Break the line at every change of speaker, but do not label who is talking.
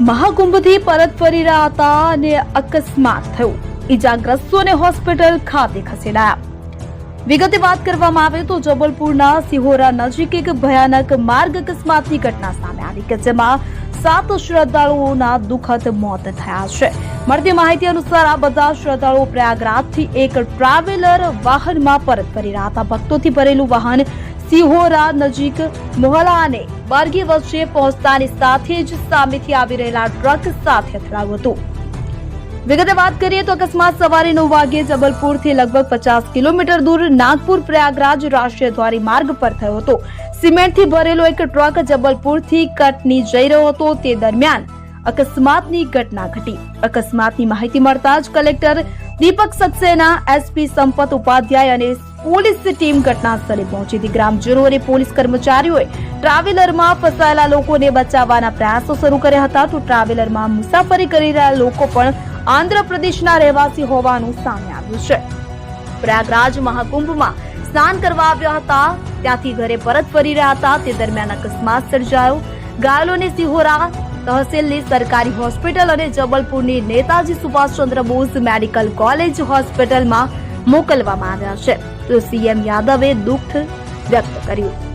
મહાકુંભથી પરત ફરી રહ્યા હતા અને અકસ્માત થયો। ઈજાગ્રસ્તોને હોસ્પિટલ ખાતે ખસેડાયા। વિગતે વાત કરવામાં આવે તો જબલપુરના સિહોરા નજીક એક ભયાનક માર્ગ અકસ્માતની ઘટના સામે આવી કે જેમાં 7 શ્રદ્ધાળુઓના દુઃખદ મોત થયા છે। મળતી માહિતી અનુસાર આ બધા શ્રદ્ધાળુઓ પ્રયાગરાજથી એક ટ્રાવેલર વાહનમાં પરત ફરી રહ્યા હતા। ભક્તોથી ભરેલું વાહન સિહોરા નજીક મોહલા અને બારગી વચ્ચે પહોંચતાની સાથે જ સામેથી આવી રહેલા ટ્રક સાથે અથડાયું હતું। વિગતે વાત કરીએ તો અકસ્માત સવારે 9 વાગ્યે જબલપુરથી લગભગ 50 કિલોમીટર દૂર નાગપુર પ્રયાગરાજ રાષ્ટ્રીય ધોરીમાર્ગ પર થયો હતો। સિમેન્ટથી ભરેલો એક ટ્રક જબલપુરથી કટની જઈ રહ્યો હતો તે દરમિયાન અકસ્માતની ઘટના ઘટી। અકસ્માતની માહિતી મળતા જ કલેક્ટર દીપક સક્સેના, એસપી સંપત ઉપાધ્યાય અને પોલીસ ટીમ ઘટના સ્થળે પહોંચી હતી। ગ્રામજનો અને પોલીસ કર્મચારીઓએ ટ્રાવેલરમાં ફસાયેલા લોકોને બચાવવાના પ્રયાસો શરૂ કર્યા હતા તો ટ્રાવેલરમાં મુસાફરી કરી રહ્યા લોકો પણ આંધ્રપ્રદેશના રહેવાસી હોવાનું સામે આવ્યું છે। પ્રયાગરાજ મહાકુંભમાં સ્નાન કરવા આવ્યા હતા, ત્યાંથી ઘરે પરત ફરી રહ્યા હતા તે દરમિયાન અકસ્માત સર્જાયો। ઘાયલોને સિહોરા તહસીલની સરકારી હોસ્પિટલ અને જબલપુરની નેતાજી સુભાષચંદ્ર બોઝ મેડિકલ કોલેજ હોસ્પિટલમાં મોકલવામાં આવ્યા છે તો સીએમ યાદવે દુઃખ વ્યક્ત કર્યું।